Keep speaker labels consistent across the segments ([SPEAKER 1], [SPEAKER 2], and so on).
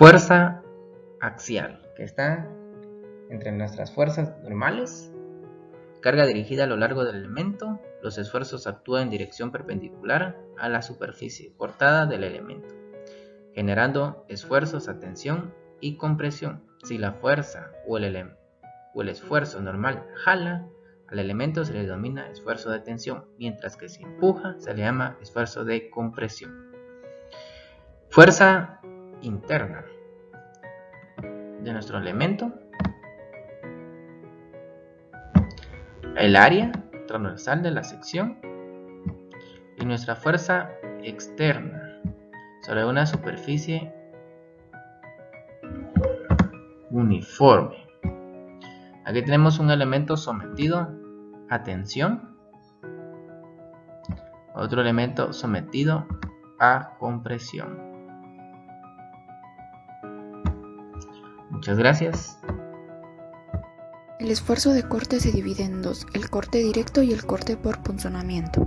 [SPEAKER 1] Fuerza axial, que está entre nuestras fuerzas normales. Carga dirigida a lo largo del elemento. Los esfuerzos actúan en dirección perpendicular a la superficie cortada del elemento, generando esfuerzos a tensión y compresión. Si la fuerza o el esfuerzo normal jala al elemento, se le denomina esfuerzo de tensión, mientras que si empuja se le llama esfuerzo de compresión. Fuerza interna de nuestro elemento. El área transversal de la sección y nuestra fuerza externa sobre una superficie uniforme. Aquí tenemos un elemento sometido a tensión, otro elemento sometido a compresión. Muchas gracias.
[SPEAKER 2] El esfuerzo de corte se divide en dos, el corte directo y el corte por punzonamiento.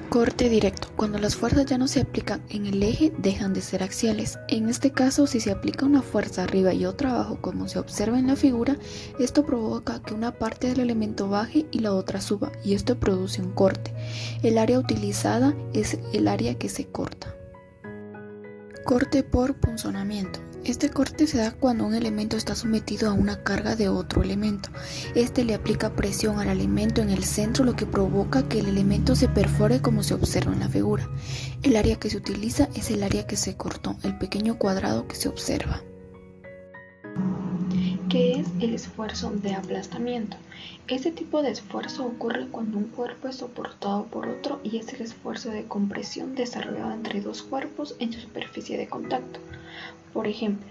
[SPEAKER 2] Corte directo. Cuando las fuerzas ya no se aplican en el eje, dejan de ser axiales. En este caso, si se aplica una fuerza arriba y otra abajo, como se observa en la figura, esto provoca que una parte del elemento baje y la otra suba, y esto produce un corte. El área utilizada es el área que se corta. Corte por punzonamiento. Este corte se da cuando un elemento está sometido a una carga de otro elemento. Este le aplica presión al elemento en el centro, lo que provoca que el elemento se perfore como se observa en la figura. El área que se utiliza es el área que se cortó, el pequeño cuadrado que se observa. ¿Qué es el esfuerzo de aplastamiento? Este tipo de esfuerzo ocurre cuando un cuerpo es soportado por otro y es el esfuerzo de compresión desarrollado entre dos cuerpos en su superficie de contacto. Por ejemplo,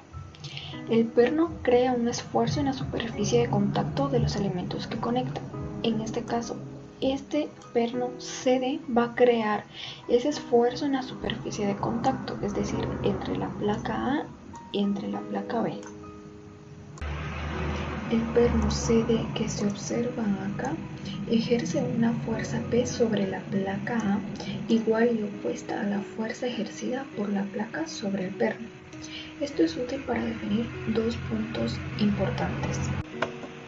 [SPEAKER 2] el perno crea un esfuerzo en la superficie de contacto de los elementos que conectan. En este caso, este perno CD va a crear ese esfuerzo en la superficie de contacto, es decir, entre la placa A y entre la placa B. El perno CD que se observa acá ejerce una fuerza P sobre la placa A igual y opuesta a la fuerza ejercida por la placa sobre el perno. Esto es útil para definir dos puntos importantes.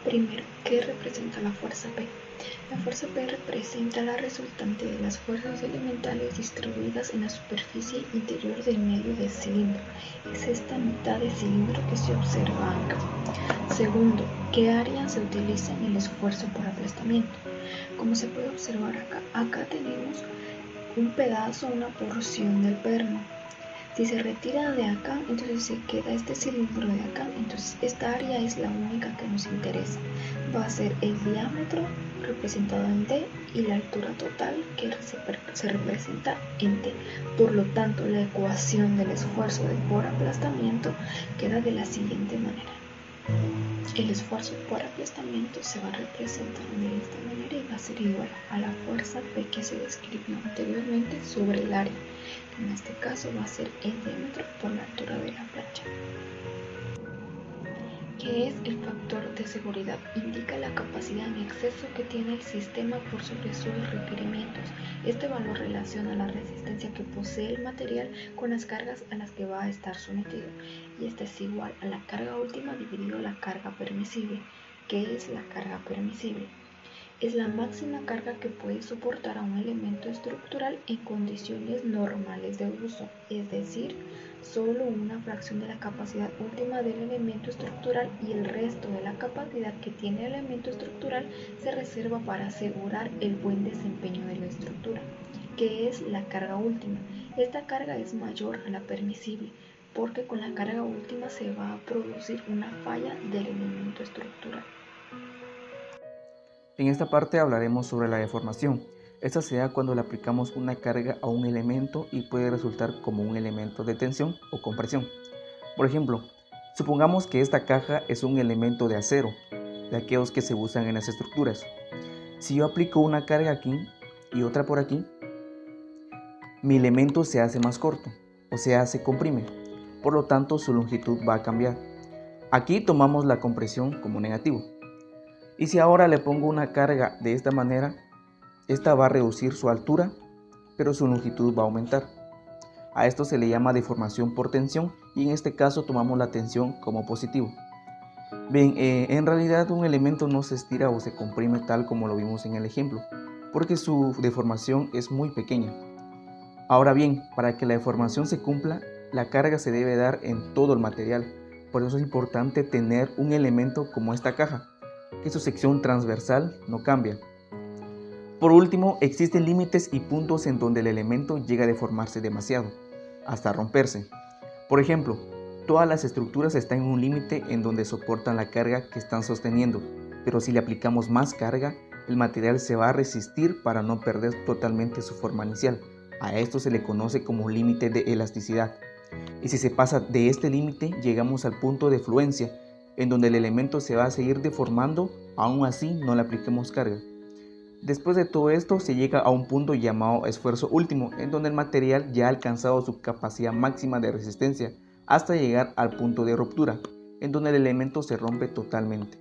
[SPEAKER 2] Primero, ¿qué representa la fuerza P? La fuerza P representa la resultante de las fuerzas elementales distribuidas en la superficie interior del medio del cilindro. Es esta mitad de cilindro que se observa acá. Segundo, ¿qué área se utiliza en el esfuerzo por aplastamiento? Como se puede observar acá tenemos un pedazo, una porción del perno. Si se retira de acá, entonces se queda este cilindro de acá, entonces esta área es la única que nos interesa. Va a ser el diámetro representado en D y la altura total que se representa en T. Por lo tanto, la ecuación del esfuerzo por aplastamiento queda de la siguiente manera. El esfuerzo por aplastamiento se va a representar de esta manera y va a ser igual a la fuerza P que se describió anteriormente sobre el área. En este caso va a ser el diámetro por la altura de la plancha. ¿Qué es el factor de seguridad? Indica la capacidad en exceso que tiene el sistema por sobre sus requerimientos. Este valor relaciona la resistencia que posee el material con las cargas a las que va a estar sometido. Y esta es igual a la carga última dividido la carga permisible. ¿Qué es la carga permisible? Es la máxima carga que puede soportar a un elemento estructural en condiciones normales de uso, es decir, solo una fracción de la capacidad última del elemento estructural y el resto de la capacidad que tiene el elemento estructural se reserva para asegurar el buen desempeño de la estructura. ¿Qué es la carga última? Esta carga es mayor a la permisible, porque con la carga última se va a producir una falla del elemento estructural.
[SPEAKER 3] En esta parte hablaremos sobre la deformación. Esta se da cuando le aplicamos una carga a un elemento y puede resultar como un elemento de tensión o compresión. Por ejemplo, supongamos que esta caja es un elemento de acero, de aquellos que se usan en las estructuras. Si yo aplico una carga aquí y otra por aquí, mi elemento se hace más corto, o sea, se comprime. Por lo tanto, su longitud va a cambiar. Aquí tomamos la compresión como negativo. Y si ahora le pongo una carga de esta manera, esta va a reducir su altura, pero su longitud va a aumentar. A esto se le llama deformación por tensión y en este caso tomamos la tensión como positivo. Bien, en realidad un elemento no se estira o se comprime tal como lo vimos en el ejemplo, porque su deformación es muy pequeña. Ahora bien, para que la deformación se cumpla, la carga se debe dar en todo el material. Por eso es importante tener un elemento como esta caja, que su sección transversal no cambia. Por último, existen límites y puntos en donde el elemento llega a deformarse demasiado, hasta romperse. Por ejemplo, todas las estructuras están en un límite en donde soportan la carga que están sosteniendo, pero si le aplicamos más carga, el material se va a resistir para no perder totalmente su forma inicial. A esto se le conoce como límite de elasticidad. Y si se pasa de este límite, llegamos al punto de fluencia, en donde el elemento se va a seguir deformando, aún así no le apliquemos carga. Después de todo esto se llega a un punto llamado esfuerzo último, en donde el material ya ha alcanzado su capacidad máxima de resistencia, hasta llegar al punto de ruptura, en donde el elemento se rompe totalmente.